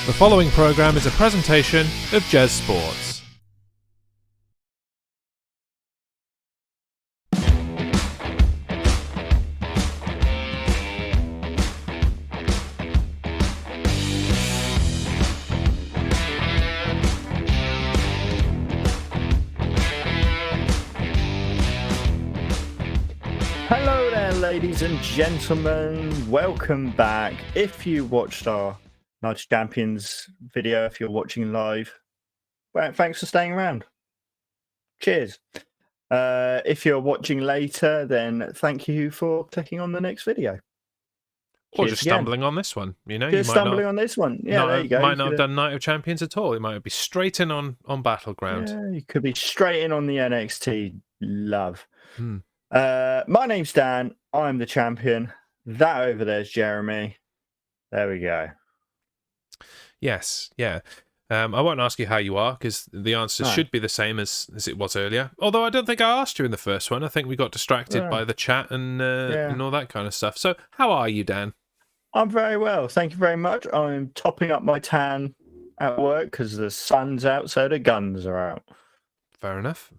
The following program is a presentation of Jez Sports. Hello there, ladies and gentlemen. Welcome back. If you watched our Night of Champions video, if you're watching live, well, thanks for staying around. Cheers. If you're watching later, then thank you for clicking on the next video. Or Cheers just again. stumbling on this one, you know. Just stumbling on this one. Yeah, there you go. Might not have done Night of Champions at all. It might be straight in on Battleground. Yeah, you could be straight in on the NXT love. Hmm. My name's Dan. I'm the champion. That over there's Jeremy. There we go. Yes, yeah. I won't ask you how you are, because the answer should be the same as it was earlier. Although I don't think I asked you in the first one. I think we got distracted by the chat and all that kind of stuff. So how are you, Dan? I'm very well. Thank you very much. I'm topping up my tan at work because the sun's out, so the guns are out. Fair enough.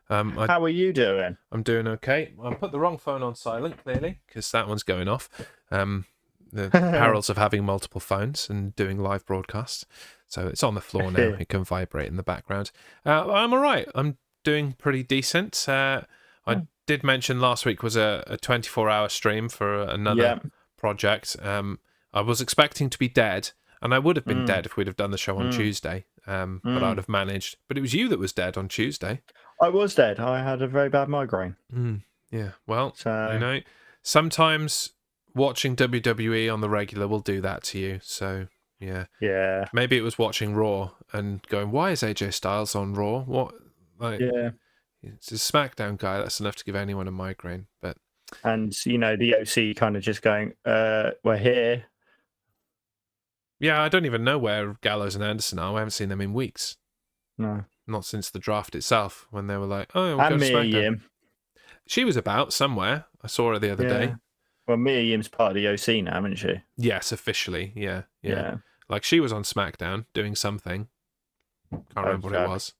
How are you doing? I'm doing okay. I put the wrong phone on silent, clearly, because that one's going off. The perils of having multiple phones and doing live broadcasts. So it's on the floor now. It can vibrate in the background. I'm all right. I'm doing pretty decent. I did mention last week was a 24-hour stream for another project. I was expecting to be dead, and I would have been dead if we'd have done the show on Tuesday. But I'd have managed. But it was you that was dead on Tuesday. I was dead. I had a very bad migraine. Yeah. Well, you know, sometimes watching WWE on the regular will do that to you. So yeah. Maybe it was watching Raw and going, "Why is AJ Styles on Raw? What?" Like, it's a SmackDown guy. That's enough to give anyone a migraine. But you know, the OC kind of just going, "We're here." Yeah, I don't even know where Gallows and Anderson are. I haven't seen them in weeks. No, not since the draft itself, when they were like, "Oh, we'll and go to Mia SmackDown." Yim. She was about somewhere. I saw her the other day. Well, Mia Yim's part of the OC now, isn't she? Yes, officially. Yeah. Like she was on SmackDown doing something. Can't remember what it was.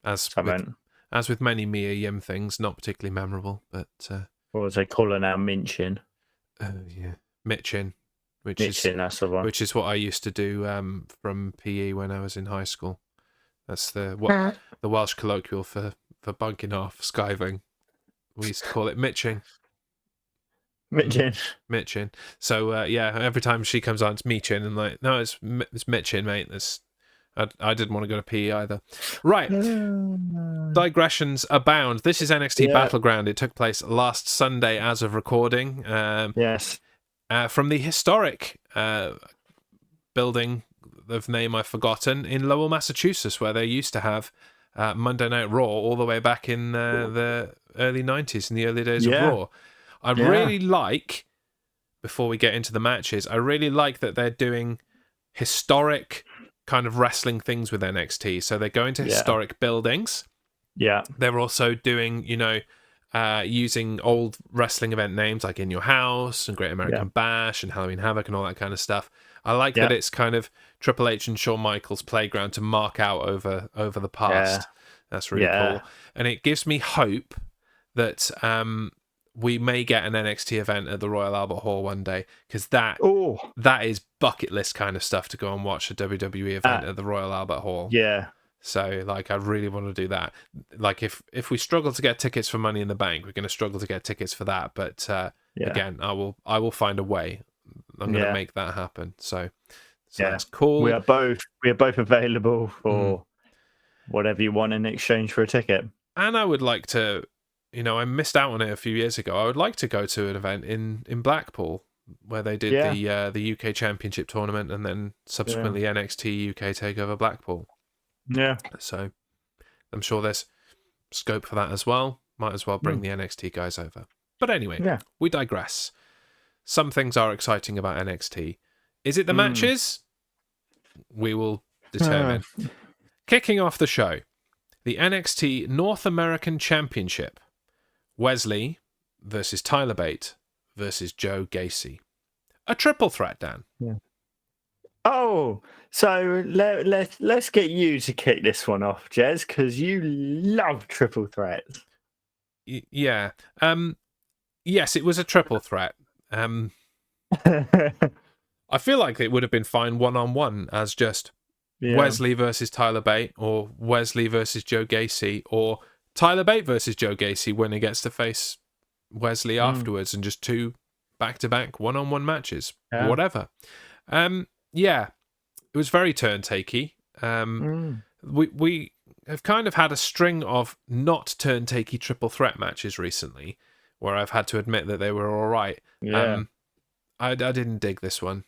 As with many Mia Yim things, not particularly memorable, but what was they call her now? Minchin. Mitchin. That's the one. Which is what I used to do from PE when I was in high school. That's the Welsh colloquial for bunking off, skiving. We used to call it mitching. Mitchin. So every time she comes on, it's Meechin, and like, no, it's Mitchin, mate. I didn't want to go to PE either. Right. Digressions abound. This is NXT Battleground. It took place last Sunday as of recording. Yes. From the historic building of name I've forgotten in Lowell, Massachusetts, where they used to have Monday Night Raw all the way back in the early 90s, in the early days of Raw. I really like, before we get into the matches, I really like that they're doing historic kind of wrestling things with NXT. So they're going to historic buildings. Yeah. They're also doing, using old wrestling event names like In Your House and Great American Bash and Halloween Havoc and all that kind of stuff. I like that it's kind of Triple H and Shawn Michaels' playground to mark out over the past. That's really cool. And it gives me hope that we may get an NXT event at the Royal Albert Hall one day, because that is bucket list kind of stuff to go and watch a WWE event at the Royal Albert Hall. Yeah. So, like, I really want to do that. Like, if we struggle to get tickets for Money in the Bank, we're going to struggle to get tickets for that. But again, I will find a way. I'm going to make that happen. So that's cool. We are both available for whatever you want in exchange for a ticket. And I would like to, I missed out on it a few years ago. I would like to go to an event in Blackpool where they did the UK Championship tournament and then subsequently NXT UK Takeover Blackpool. Yeah. So I'm sure there's scope for that as well. Might as well bring the NXT guys over. But anyway, we digress. Some things are exciting about NXT. Is it the matches? We will determine. Kicking off the show, the NXT North American Championship. Wesley versus Tyler Bate versus Joe Gacy. A triple threat, Dan. Yeah. Oh, so let's get you to kick this one off, Jez, because you love triple threats. Yeah. Yes, it was a triple threat. I feel like it would have been fine one-on-one as just Yeah. Wesley versus Tyler Bate, or Wesley versus Joe Gacy, or Tyler Bate versus Joe Gacy when he gets to face Wesley afterwards, and just 2 back-to-back one-on-one matches. Yeah. Whatever. Yeah, it was very turn-takey. We have kind of had a string of not turn-takey triple threat matches recently, where I've had to admit that they were all right. Yeah. I didn't dig this one,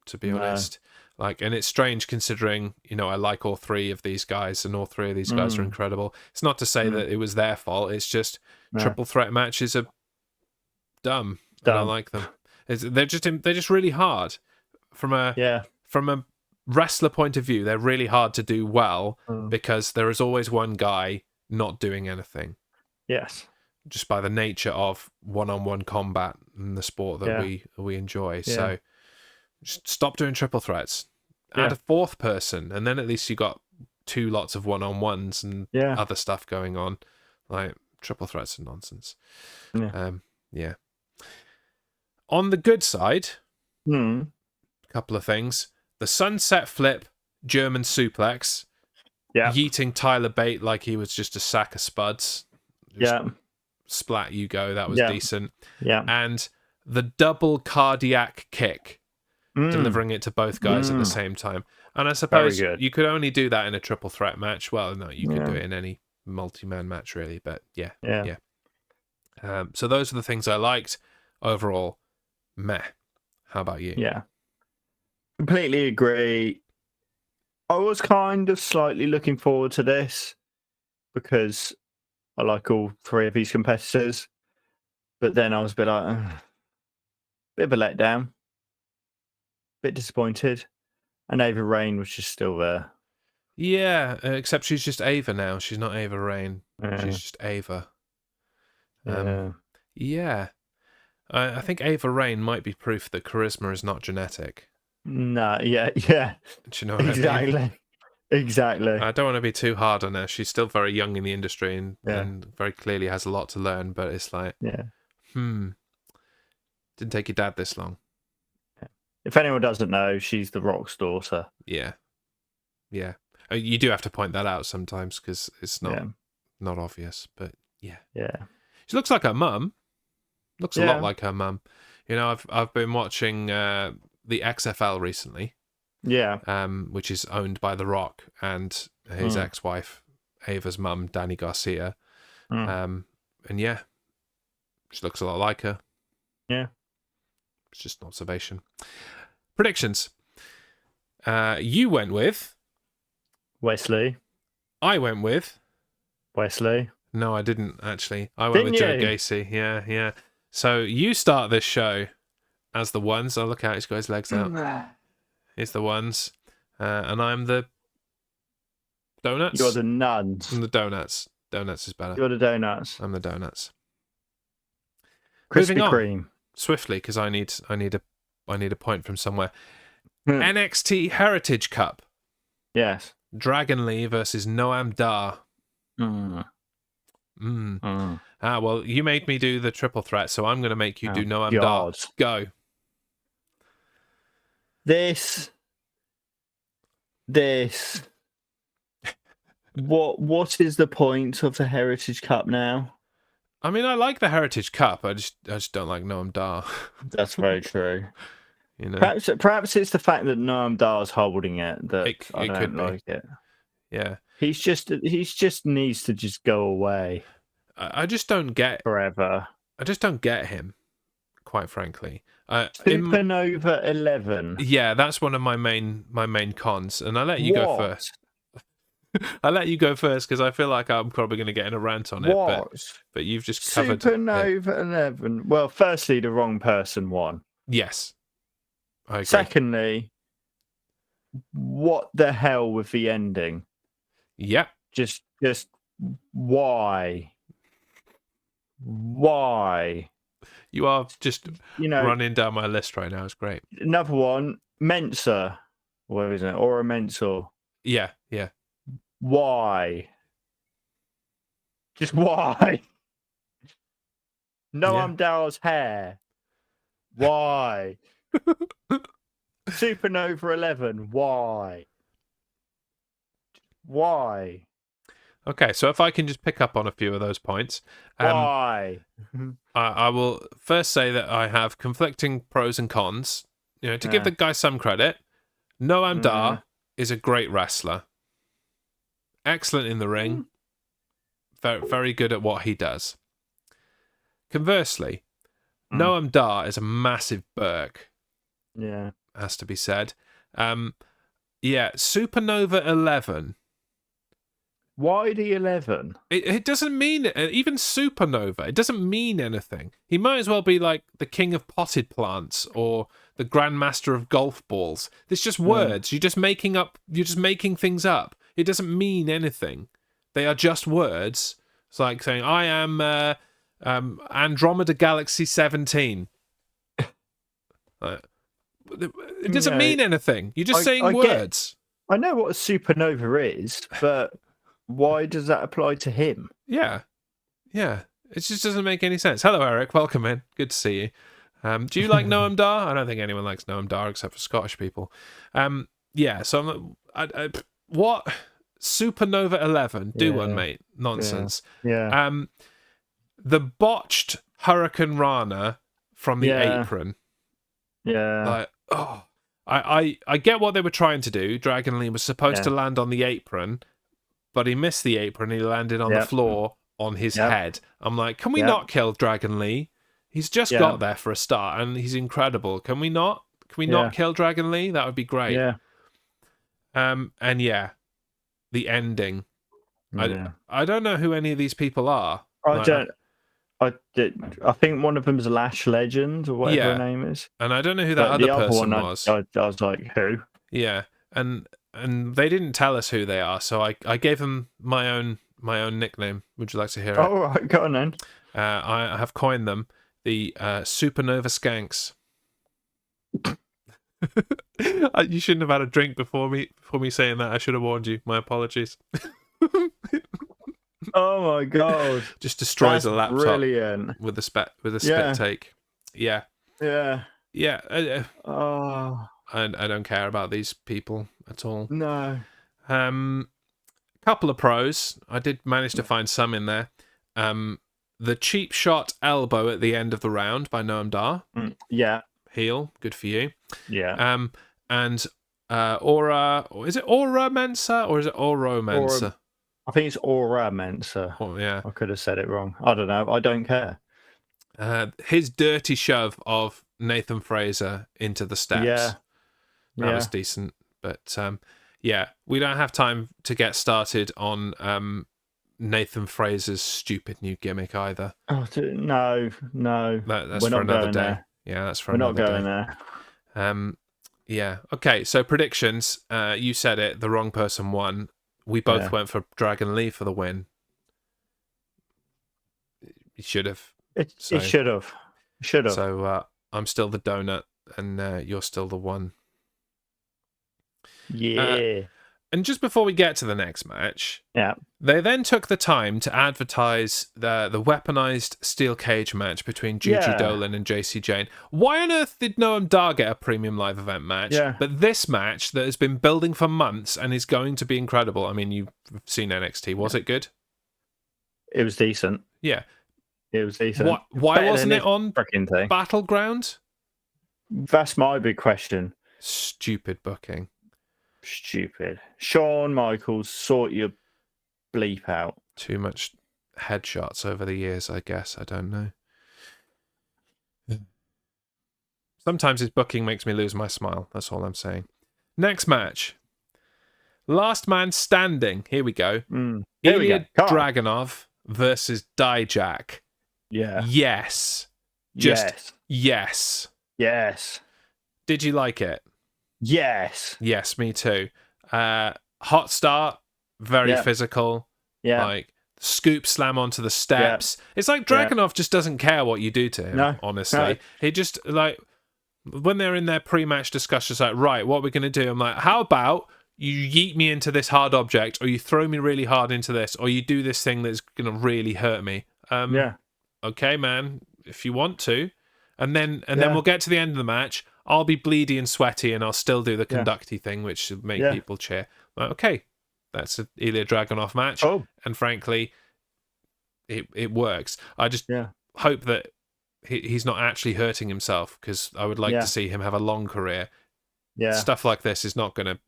to be honest. And it's strange considering, I like all 3 of these guys, and all 3 of these guys are incredible. It's not to say that it was their fault. It's just triple threat matches are dumb. And I like them. They're just really hard from a wrestler point of view. They're really hard to do well because there is always one guy not doing anything. Yes. Just by the nature of one-on-one combat and the sport that we enjoy. Yeah. So just stop doing triple threats. Add a 4th person, and then at least you got 2 lots of one-on-ones and other stuff going on. Like, triple threats are nonsense. Yeah. On the good side, a couple of things. The sunset flip German suplex, yeeting Tyler Bate like he was just a sack of spuds. Splat you go. That was decent. Yeah. And the double cardiac kick, delivering it to both guys at the same time. And I suppose you could only do that in a triple threat match. Well, no, you could do it in any multi-man match, really. But yeah. So those are the things I liked. Overall, meh. How about you? Yeah. Completely agree. I was kind of slightly looking forward to this because I like all 3 of these competitors. But then I was a bit like, bit of a letdown. Bit disappointed. And Ava Rain was just still there. Yeah, except she's just Ava now. She's not Ava Rain. She's just Ava. Yeah. I think Ava Rain might be proof that charisma is not genetic. No, yeah. Do you know what I mean? Exactly. I don't want to be too hard on her. She's still very young in the industry and very clearly has a lot to learn, but it's like, didn't take your dad this long. If anyone doesn't know, she's The Rock's daughter. Yeah. You do have to point that out sometimes because it's not obvious, but yeah. She looks like her mum. Looks a lot like her mum. I've been watching the XFL recently. Yeah. Which is owned by The Rock and his ex-wife, Ava's mum, Danny Garcia. And she looks a lot like her. Yeah. It's just an observation. Predictions. You went with Wesley. I went with Wesley. No, I didn't actually. I went with Joe Gacy. Yeah. So you start this show as the ones. Oh, look out, he's got his legs out. He's the ones. And I'm the donuts. You're the nuns. I'm the donuts. Donuts is better. You're the donuts. I'm the donuts. Krispy Kreme. Swiftly, because I need a point from somewhere. NXT Heritage Cup. Yes. Dragon Lee versus Noam Dar. Well, you made me do the triple threat, so I'm going to make you do Noam Dar. Go. This. What is the point of the Heritage Cup now? I mean, I like the Heritage Cup. I just don't like Noam Dar. That's very true. Perhaps it's the fact that Noam Dar's holding it that I don't like it. Yeah, he's just needs to just go away. I just don't get forever. I just don't get him, quite frankly. Supernova 11. Yeah, that's one of my main cons, and I let you go first. I let you go first because I feel like I'm probably going to get in a rant on it. But you've just covered Supernova 11. Well, firstly, the wrong person won. Yes, I agree. Secondly, what the hell with the ending? Yeah, just why? Why? You are just running down my list right now. It's great. Another one, Mensa Where is it? Aura Mensor. Yeah. Why? Just why? Noam Dar's hair. Why? Supernova 11. Why? Why? Okay, so if I can just pick up on a few of those points. Why? I will first say that I have conflicting pros and cons. To give the guy some credit, Noam Dar is a great wrestler. Excellent in the ring. Very, very good at what he does. Conversely, Noam Dar is a massive Burke. Yeah. Has to be said. Supernova 11. Why the 11? It doesn't mean, even Supernova, it doesn't mean anything. He might as well be like the king of potted plants or the grandmaster of golf balls. It's just words. You're just making things up. It doesn't mean anything. They are just words. It's like saying, I am Andromeda Galaxy 17. It doesn't mean anything. You're just saying words. I know what a supernova is, but why does that apply to him? Yeah. It just doesn't make any sense. Hello, Eric. Welcome in. Good to see you. Do you like Noam Dar? I don't think anyone likes Noam Dar except for Scottish people. So what? Supernova 11. Do one, mate. Nonsense. Yeah. The botched Hurricane Rana from the apron. Yeah. I get what they were trying to do. Dragon Lee was supposed to land on the apron, but he missed the apron. He landed on the floor on his head. I'm like, can we not kill Dragon Lee? He's just got there for a start, and he's incredible. Can we not? Can we not kill Dragon Lee? That would be great. Yeah. The ending. Yeah. I don't know who any of these people are. I think one of them is Lash Legend or whatever her name is. And I don't know who that other person was. I was like, who? Yeah. And they didn't tell us who they are, so I gave them my own nickname. Would you like to hear it? Oh, all right, go on then. I have coined them the Supernova Skanks. You shouldn't have had a drink before me saying that. I should have warned you. My apologies. Oh my god! Just destroys a laptop. Brilliant. With a spit take. Yeah. Yeah. Yeah. I don't care about these people at all. No. Couple of pros. I did manage to find some in there. The cheap shot elbow at the end of the round by Noam Dar. Yeah. Heel. Good for you. Yeah. And Aura. Is it Aura Mensa or is it Oro Mensa? I think it's Aura Mensa. Oh, yeah. I could have said it wrong. I don't know. I don't care. His dirty shove of Nathan Fraser into the steps. Yeah. That was decent. But we don't have time to get started on Nathan Fraser's stupid new gimmick either. Oh, no. That's for another day. There. Yeah, that's for another day. We're not going there. Okay, so predictions. You said it. The wrong person won. We both went for Dragon Lee for the win. You should have. It should have. So I'm still the donut, and you're still the one. Yeah. And just before we get to the next match, they then took the time to advertise the weaponized steel cage match between Gigi Dolan and JC Jane. Why on earth did Noam Dar get a premium live event match? Yeah. But this match that has been building for months and is going to be incredible. I mean, you've seen NXT. Was it good? It was decent. Yeah. It was decent. Why wasn't it on thing. Battleground? That's my big question. Stupid booking. Stupid. Shawn Michaels, sort your bleep out. Too much headshots over the years, I guess. I don't know. Sometimes his booking makes me lose my smile. That's all I'm saying. Next match. Last man standing. Here we go. Here we go. Dragunov versus Dijak. Yeah. Yes. Yes. Yes. Did you like it? Yes. Yes, me too. Hot start, very physical. Yeah. Like scoop slam onto the steps. It's like Dragunov just doesn't care what you do to him, honestly. No. He just like When they're in their pre-match discussions, like, right, what we're going to do? I'm like, how about you yeet me into this hard object, or you throw me really hard into this, or you do this thing that's going to really hurt me. Yeah. Okay, man, if you want to. And then Yeah. we'll get to the end of the match. I'll be bleedy and sweaty, and I'll still do the Yeah. conducty thing, which should make Yeah. people cheer. Like, okay, that's an Ilya Dragunov match. Oh. And frankly, it works. I just Yeah. hope that he's not actually hurting himself, because I would like Yeah. to see him have a long career. Yeah. Stuff like this is not going to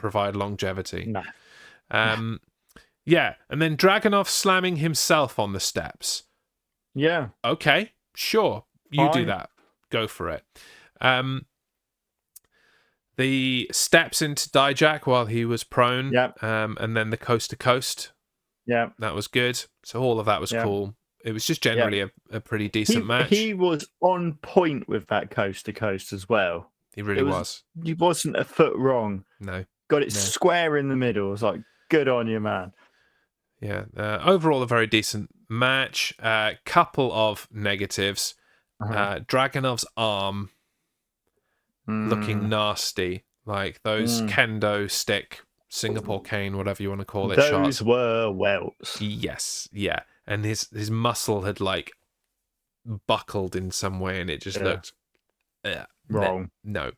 provide longevity. No. Yeah, and then Dragunov slamming himself on the steps. Yeah. Okay, sure, you do Fine. that. Go for it. The steps into Dijak while he was prone. Yeah. And then the coast to coast. Yeah. That was good. So all of that was cool. It was just generally a pretty decent match. He was on point with that coast to coast as well. He really was. He wasn't a foot wrong. No. Got it square in the middle. It was like, good on you, man. Yeah. Overall, a very decent match. Couple of negatives. Dragunov's arm looking nasty. Like those kendo stick, Singapore cane, whatever you want to call it. Those shots. were welts. Yes. Yeah. And his muscle had like buckled in some way, and it just looked wrong. No.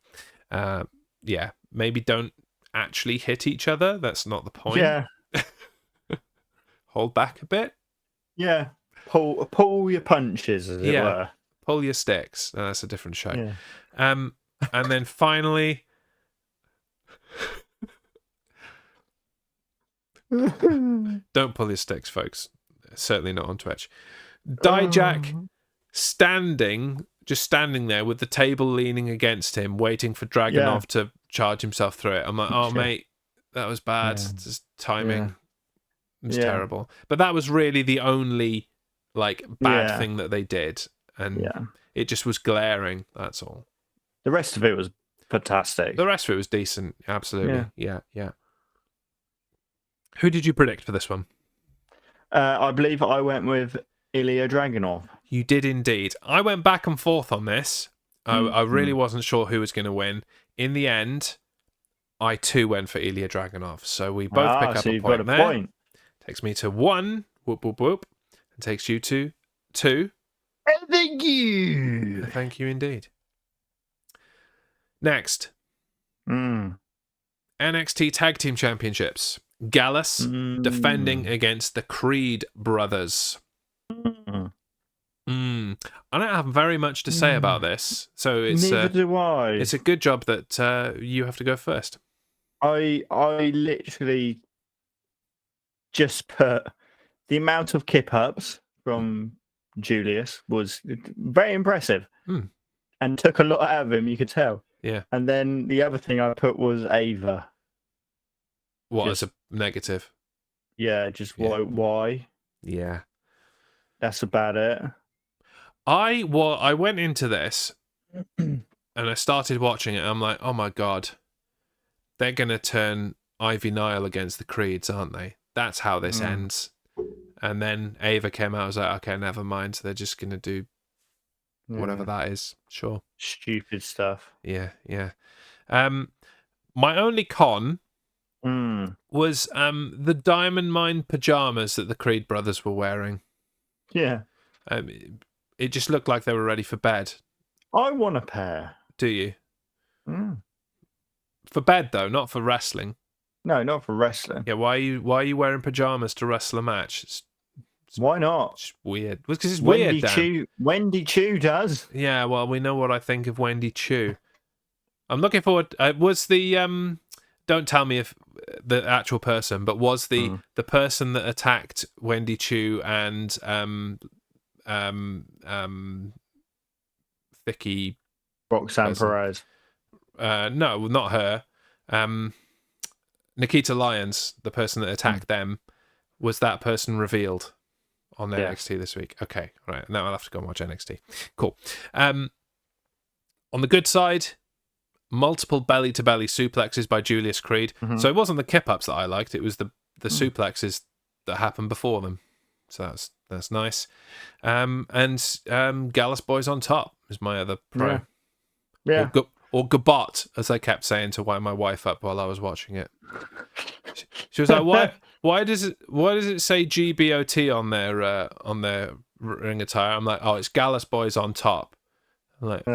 Yeah. Maybe don't actually hit each other. That's not the point. Yeah. Hold back a bit. Yeah. Pull your punches, as it were. Pull your sticks. No, that's a different show. Yeah. And then finally, don't pull your sticks, folks. Certainly not on Twitch. Dijak just standing there with the table leaning against him, waiting for Dragunov to charge himself through it. I'm like, oh, mate, that was bad. Just timing was terrible. But that was really the only like bad thing that they did. And it just was glaring. That's all. The rest of it was fantastic. The rest of it was decent. Absolutely. Yeah. Who did you predict for this one? I believe I went with Ilya Dragunov. You did indeed. I went back and forth on this. I really wasn't sure who was going to win. In the end, I too went for Ilya Dragunov. So we both pick up a point there. Point. Takes me to 1. Whoop, whoop, whoop. And takes you to 2. Thank you. Thank you indeed. Next. NXT Tag Team Championships. Gallus defending against the Creed brothers. I don't have very much to say about this, so it's neither do I. It's a good job that you have to go first. I literally just put the amount of kip ups from Julius was very impressive, and took a lot out of him. You could tell. Yeah. And then the other thing I put was Ava. What as a negative? Yeah, just why? Yeah. That's about it. I went into this and I started watching it. And I'm like, oh my god, they're gonna turn Ivy Nile against the Creeds, aren't they? That's how this ends. And then Ava came out. I was like, okay, never mind. They're just gonna do whatever that is. Sure. Stupid stuff. Yeah. My only con was the diamond mine pajamas that the Creed brothers were wearing. Yeah. It just looked like they were ready for bed. I want a pair. Do you? For bed though, not for wrestling. No, not for wrestling. Yeah, why are you wearing pajamas to wrestle a match? Why not? It's weird. Because it's weird, Dan. Wendy Chu does. Yeah, well, we know what I think of Wendy Chu. I'm looking forward. Was the don't tell me if the actual person, but was the person that attacked Wendy Chu and Vicky Roxanne Perez? No, not her. Nikita Lyons, the person that attacked them, was that person revealed on NXT this week? Okay, right. Now I'll have to go and watch NXT. Cool. On the good side, multiple belly-to-belly suplexes by Julius Creed. So it wasn't the kip-ups that I liked. It was the suplexes that happened before them. So that's nice. And Gallus Boys on top is my other pro. Yeah. Or Gabot, as I kept saying to wind my wife up while I was watching it. She was like, why does it say GBOT on their ring attire? I'm like, oh, it's Gallus Boys on top. I'm like,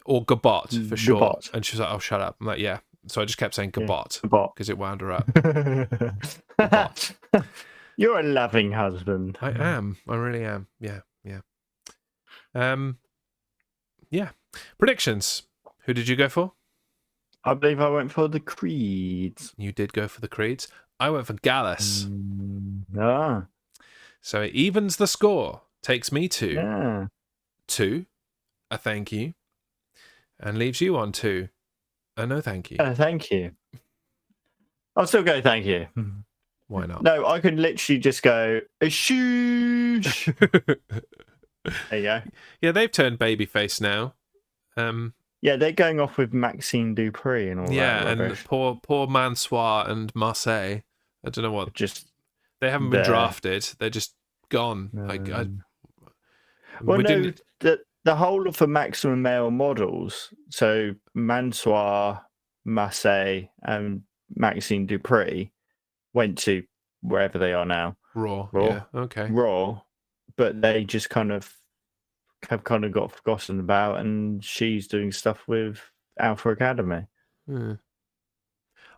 or Gabot for short. Gabot. And she was like, oh, shut up. I'm like, yeah. So I just kept saying Gabot because it wound her up. Gabot. You're a loving husband. I am. I really am. Yeah. Yeah. Predictions. Who did you go for? I believe I went for the Creeds. You did go for the Creeds. I went for Gallus. So it evens the score. Takes me to 2, a thank you, and leaves you on 2, a no thank you. Thank you. I'll still go thank you. Why not? No, I could literally just go, shoosh. There you go. Yeah, they've turned babyface now. Yeah, they're going off with Maxine Dupree and all that. Yeah, and poor Mansoir and Marseille. I don't know what. They haven't been drafted. They're just gone. The whole of the Maximum Male models. So Mansoir, Marseille, and Maxine Dupree went to wherever they are now. Raw. Yeah. Okay. Raw, but they just have got forgotten about, and she's doing stuff with Alpha Academy.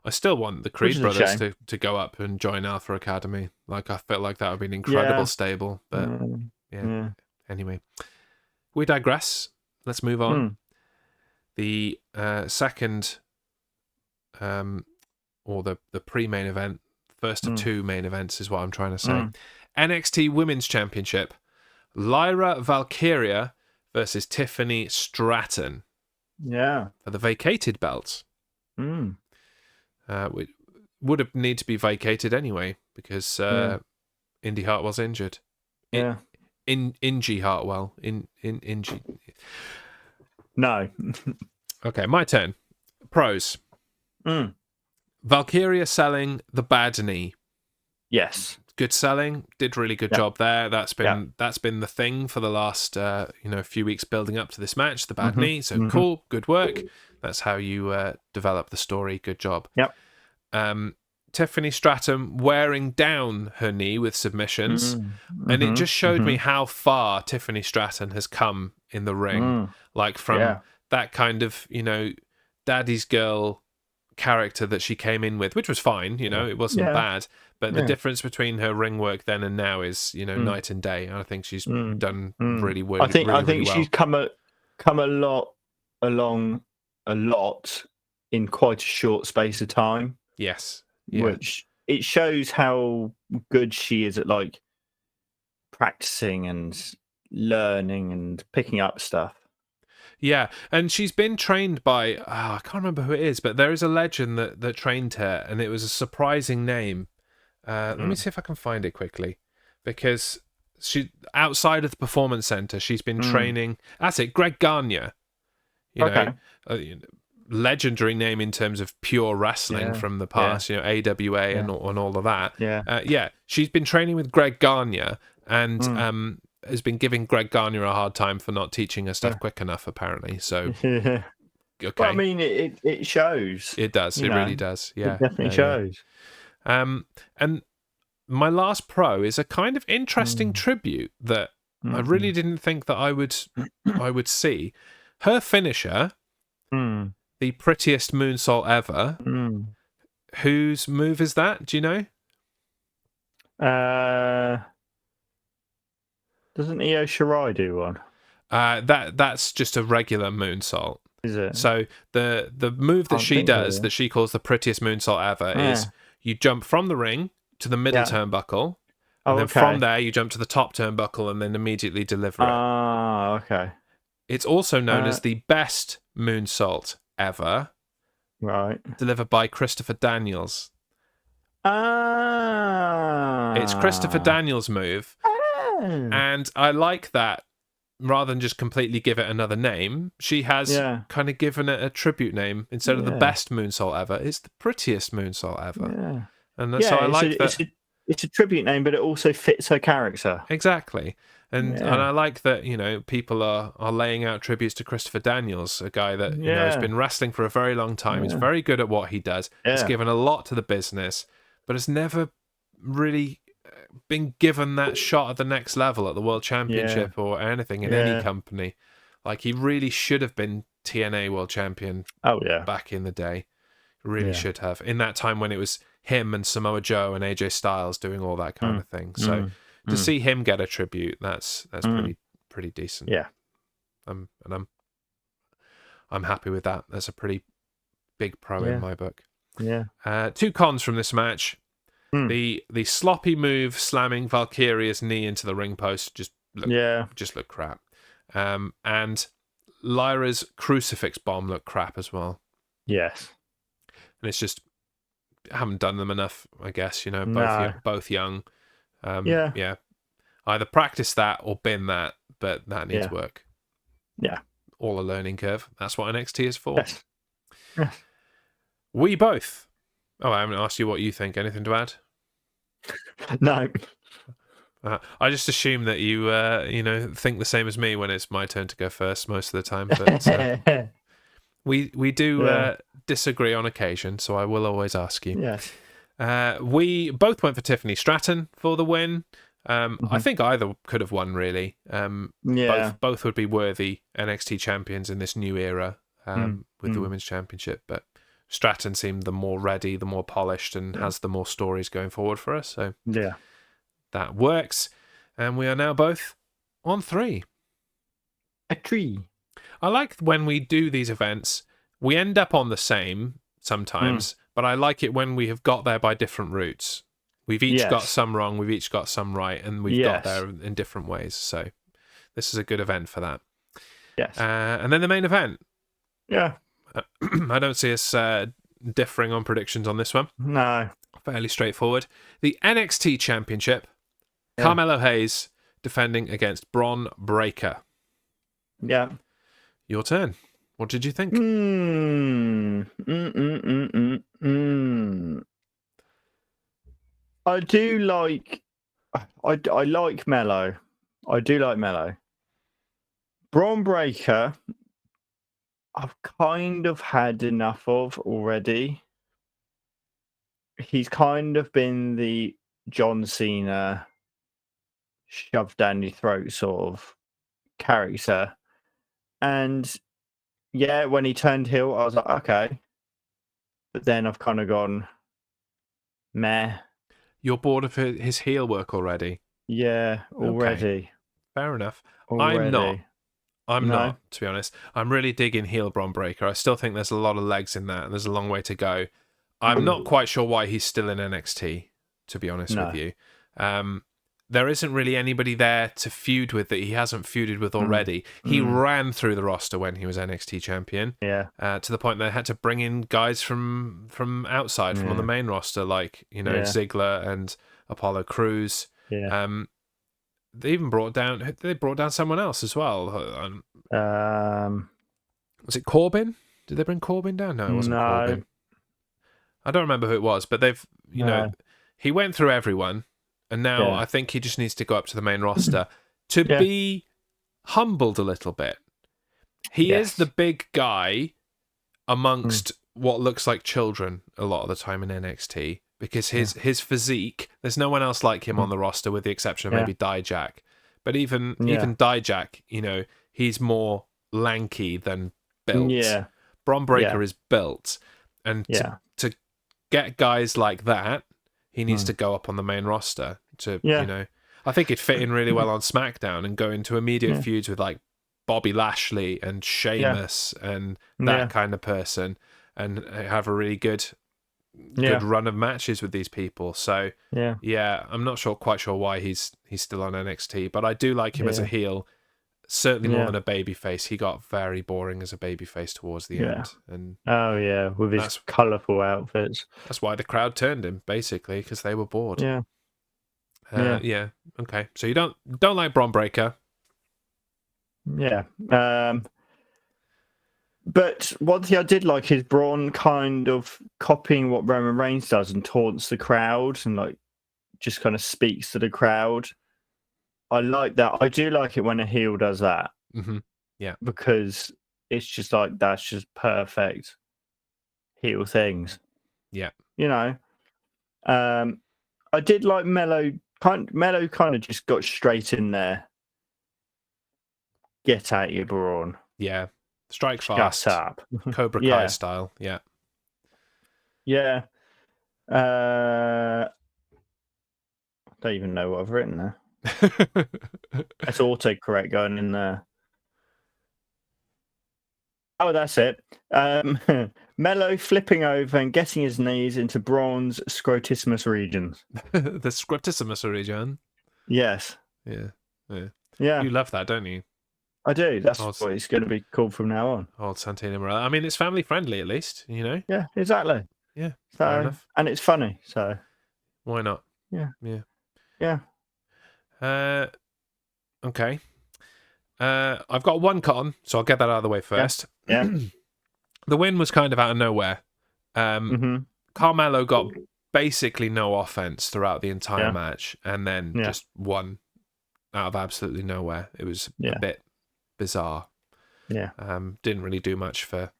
I still want the Creed brothers to go up and join Alpha Academy. Like, I felt like that would be an incredible stable, but Anyway, we digress. Let's move on. The second, or the pre-main event, first of 2 main events is what I'm trying to say. NXT Women's Championship. Lyra Valkyria versus Tiffany Stratton. Yeah. For the vacated belts. Would have need to be vacated anyway because Indy Hartwell's injured. Yeah. Ingy Hartwell. Ingy. No. Okay, my turn. Pros. Valkyria selling the bad knee. Yes. Good selling, did really good job there. That's been the thing for the last few weeks building up to this match, the bad knee. So cool, good work. That's how you develop the story. Good job. Yep. Tiffany Stratton wearing down her knee with submissions, and it just showed me how far Tiffany Stratton has come in the ring. Like from that kind of daddy's girl character that she came in with, which was fine. It wasn't bad. But the difference between her ring work then and now is, night and day. And I think she's done really well. I think she's come along a lot in quite a short space of time. Yes. Yeah. Which it shows how good she is at like practicing and learning and picking up stuff. Yeah, and she's been trained by I can't remember who it is, but there is a legend that trained her, and it was a surprising name. Let me see if I can find it quickly, because she outside of the performance center, she's been training. That's it, Greg Gagne. Legendary name in terms of pure wrestling from the past. AWA and all of that. Yeah. She's been training with Greg Gagne and has been giving Greg Gagne a hard time for not teaching her stuff quick enough, apparently. So. Okay. Well, I mean, it shows. It does. It really does. Yeah, it definitely shows. And my last pro is a kind of interesting tribute that I really didn't think that I would see. Her finisher, the prettiest moonsault ever. Whose move is that? Do you know? Doesn't Io Shirai do one? That's just a regular moonsault. Is it? So the move that she does, that she calls the prettiest moonsault ever, is you jump from the ring to the middle turnbuckle, and then from there you jump to the top turnbuckle and then immediately deliver it. Ah, okay. It's also known as the best moonsault ever. Right. Delivered by Christopher Daniels. Ah. It's Christopher Daniels' move. And I like that. Rather than just completely give it another name, she has kind of given it a tribute name. Instead of the best moonsault ever, it's the prettiest moonsault ever. And so I like that. it's a tribute name, but it also fits her character. Exactly. And Yeah. I like that, people are laying out tributes to Christopher Daniels, a guy that, has Yeah. been wrestling for a very long time. He's Yeah. very good at what he does. He's Yeah. given a lot to the business, but has never really been given that shot at the next level at the World Championship or anything in any Yeah. company. Like, he really should have been TNA World Champion Oh yeah. back in the day. Really Yeah. should have. In that time when it was him and Samoa Joe and AJ Styles doing all that kind of thing. So to see him get a tribute, that's pretty decent. Yeah. And I'm happy with that. That's a pretty big pro in my book. Yeah. 2 cons from this match. Mm. The sloppy move slamming Valkyria's knee into the ring post just looked crap. And Lyra's crucifix bomb looked crap as well. Yes. And it's just, haven't done them enough, I guess. Both young. Yeah. Either practice that or bin that, but that needs work. Yeah. All a learning curve. That's what NXT is for. Yes. Yes. We both. Oh, I haven't asked you what you think. Anything to add? No. I just assume that you, think the same as me when it's my turn to go first most of the time. But we do disagree on occasion, so I will always ask you. Yes. We both went for Tiffany Stratton for the win. I think either could have won, really. Both would be worthy NXT champions in this new era with the Women's Championship. But Stratton seemed the more ready, the more polished, and has the more stories going forward for us. So that works. And we are now both on 3. A tree. I like when we do these events, we end up on the same sometimes, but I like it when we have got there by different routes. We've each got some wrong, we've each got some right, and we've got there in different ways. So this is a good event for that. Yes. And then the main event. Yeah. I don't see us differing on predictions on this one. No. Fairly straightforward. The NXT Championship. Carmelo Hayes defending against Bron Breakker. Yeah. Your turn. What did you think? I do like. I like Mello. I do like Mello. Bron Breakker, I've kind of had enough of already. He's kind of been the John Cena shoved down your throat sort of character. And yeah, when he turned heel, I was like, okay. But then I've kind of gone, meh. You're bored of his heel work already? Yeah, already. Okay. Fair enough. Already. I'm not, to be honest. I'm really digging heel Bron Breakker. I still think there's a lot of legs in that, and there's a long way to go. I'm not quite sure why he's still in NXT, to be honest with you. There isn't really anybody there to feud with that he hasn't feuded with already. He ran through the roster when he was NXT champion. Yeah. To the point they had to bring in guys from outside, from on the main roster, like, Ziggler and Apollo Crews. Yeah. They even brought down someone else as well. Was it Corbin? Did they bring Corbin down? No, it wasn't Corbin. I don't remember who it was, but they've, he went through everyone, and now I think he just needs to go up to the main roster to be humbled a little bit. He is the big guy amongst what looks like children a lot of the time in NXT, because his physique, there's no one else like him on the roster with the exception of maybe Dijak. But even Dijak, he's more lanky than built. Yeah. Bron Breakker is built, and to get guys like that, he needs to go up on the main roster to, I think he'd fit in really well on SmackDown and go into immediate feuds with like Bobby Lashley and Sheamus and that kind of person, and have a really good run of matches with these people. So I'm not quite sure why he's still on NXT, but I do like him as a heel. Certainly more than a babyface. He got very boring as a babyface towards the end. And with his colourful outfits. That's why the crowd turned him, basically, because they were bored. Yeah. Okay. So you don't like Bron Breakker. Yeah. But one thing I did like is Braun kind of copying what Roman Reigns does and taunts the crowd and like just kind of speaks to the crowd. I like that. I do like it when a heel does that. Mm-hmm. Yeah. Because it's just like, that's just perfect heel things. Yeah. You know? I did like Mello. Mello kind of just got straight in there. Get at you, Braun. Yeah. Strike Shut fast. up. Cobra Kai Yeah. style. Yeah. Yeah. I don't even know what I've written there. That's autocorrect going in there. Oh, that's it. Mello flipping over and getting his knees into Braun's scrotissimus regions. The scriptissimus region. Yes. Yeah. Yeah. Yeah. You love that, don't you? I do. That's Old, what it's going to be called from now on. old Santino Morella. I mean, it's family friendly at least, you know? Yeah, exactly. Yeah. So, Fair enough. and it's funny. So, Why not? yeah. Yeah. Yeah. Okay. I've got one con, so I'll get that out of the way first. Yeah. The win was kind of out of nowhere. Carmelo got basically no offense throughout the entire match, and then just won out of absolutely nowhere. It was a bit bizarre. Yeah. Didn't really do much for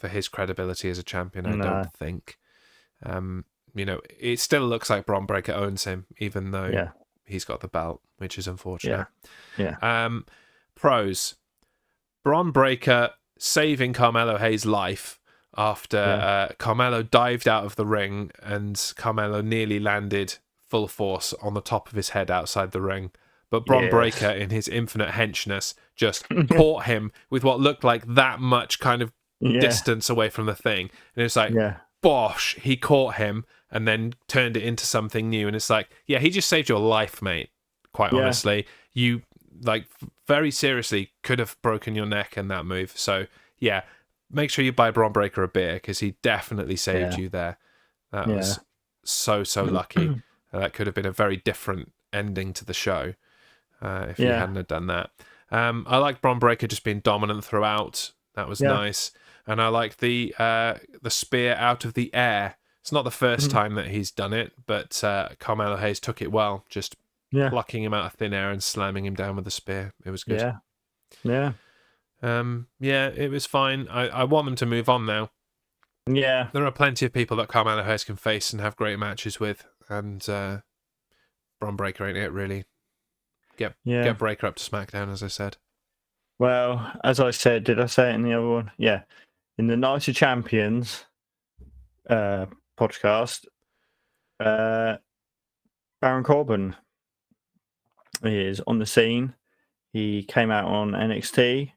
his credibility as a champion, I don't think. You know, it still looks like Bron Breakker owns him, even though he's got the belt, which is unfortunate. Yeah. Pros. Bron Breakker saving Carmelo Hayes' life after Carmelo dived out of the ring and Carmelo nearly landed full force on the top of his head outside the ring. But Bron Breakker, in his infinite henchness, just caught him with what looked like that much kind of distance away from the thing. And it's like, bosh, he caught him and then turned it into something new. And it's like, yeah, he just saved your life, mate. Quite honestly. You, like, very seriously could have broken your neck in that move. So, yeah, make sure you buy Bron Breakker a beer because he definitely saved you there. That was so lucky. That could have been a very different ending to the show if you hadn't have done that. I like Bron Breakker just being dominant throughout. That was nice. And I like the spear out of the air. It's not the first time that he's done it, but Carmelo Hayes took it well, just plucking him out of thin air and slamming him down with the spear. It was good. Yeah. It was fine. I want them to move on now. Yeah. There are plenty of people that Carmelo Hayes can face and have great matches with, and Bron Breakker ain't it, really. Get Breakker up to SmackDown, as I said. Well, as I said, did I say it in the other one? Yeah. In the Night of Champions podcast, Baron Corbin is on the scene. He came out on NXT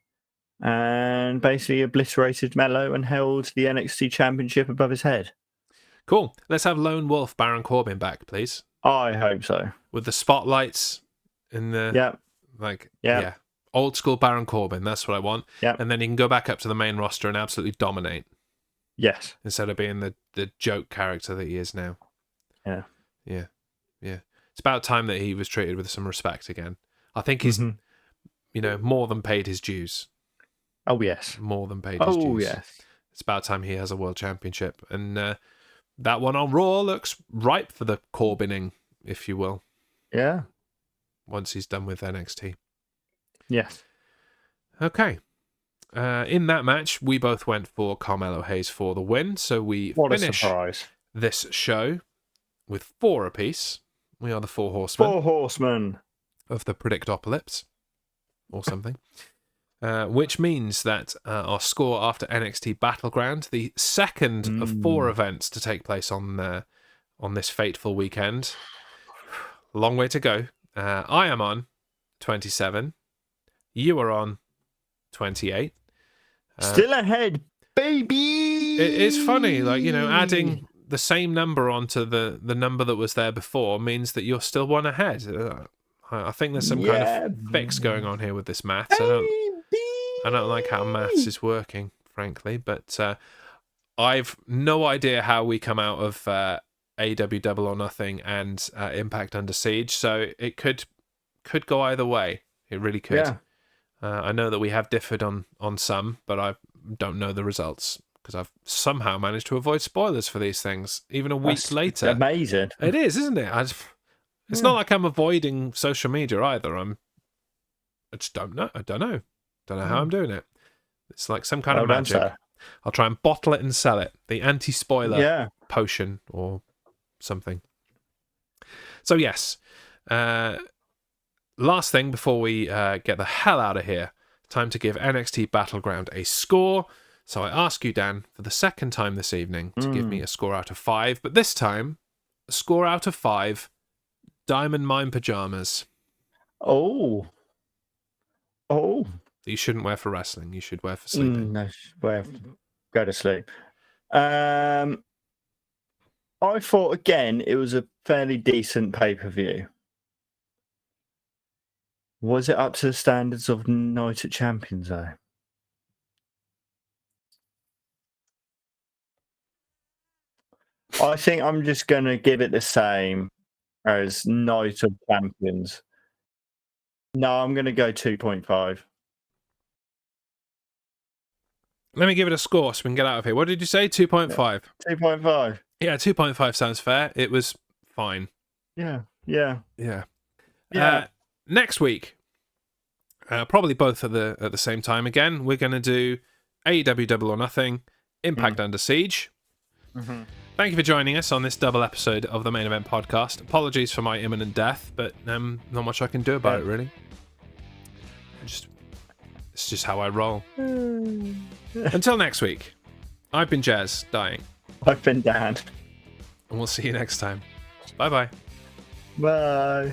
and basically obliterated Mello and held the NXT Championship above his head. Cool. Let's have Lone Wolf Baron Corbin back, please. I hope so. With the spotlights in the old school Baron Corbin. That's what I want. And then he can go back up to the main roster and absolutely dominate. Yes. Instead of being the joke character that he is now. Yeah. It's about time that he was treated with some respect again. I think he's, more than paid his dues. Oh, yes. More than paid his dues. Oh, yes. It's about time he has a world championship. And that one on Raw looks ripe for the Corbining, if you will. Yeah. Once he's done with NXT. Yes. Okay. In that match, we both went for Carmelo Hayes for the win. So we finish this show with 4 apiece. We are the 4 horsemen. 4 horsemen. Of the Predictopolis. Or something. Which means that our score after NXT Battleground, the second of 4 events to take place on this fateful weekend. Long way to go. I am on 27. You are on 28. Still ahead, baby! It is funny, adding the same number onto the number that was there before means that you're still one ahead. I think there's some kind of fix going on here with this maths. I don't like how maths is working, frankly, but I've no idea how we come out of AEW Double or Nothing and Impact Under Siege, so it could go either way. It really could. Yeah. I know that we have differed on some, but I don't know the results because I've somehow managed to avoid spoilers for these things, even a week later. Amazing. It is, isn't it? It's not like I'm avoiding social media either. I just don't know. I don't know. Don't know how I'm doing it. It's like some kind of Well done, magic. sir. I'll try and bottle it and sell it. The anti-spoiler Yeah. potion or something. So yes, last thing before we get the hell out of here, time to give NXT Battleground a score. So I ask you, Dan, for the second time this evening to give me a score out of 5, but this time, a score out of 5, Diamond Mine pajamas. Oh. You shouldn't wear for wrestling. You should wear for sleeping. No, well, go to sleep. I thought, again, it was a fairly decent pay-per-view. Was it up to the standards of Night at Champions, though? I think I'm just going to give it the same as Night of Champions. No, I'm going to go 2.5. Let me give it a score so we can get out of here. What did you say? 2.5? 2.5. Yeah, 2.5 sounds fair. It was fine. Yeah. Next week, probably both at the same time again, we're going to do AEW Double or Nothing, Impact Under Siege. Mm-hmm. Thank you for joining us on this double episode of the Main Event Podcast. Apologies for my imminent death, but not much I can do about it, really. It's just how I roll. Until next week, I've been Jez, dying. I've been Dan. And we'll see you next time. Bye-bye. Bye.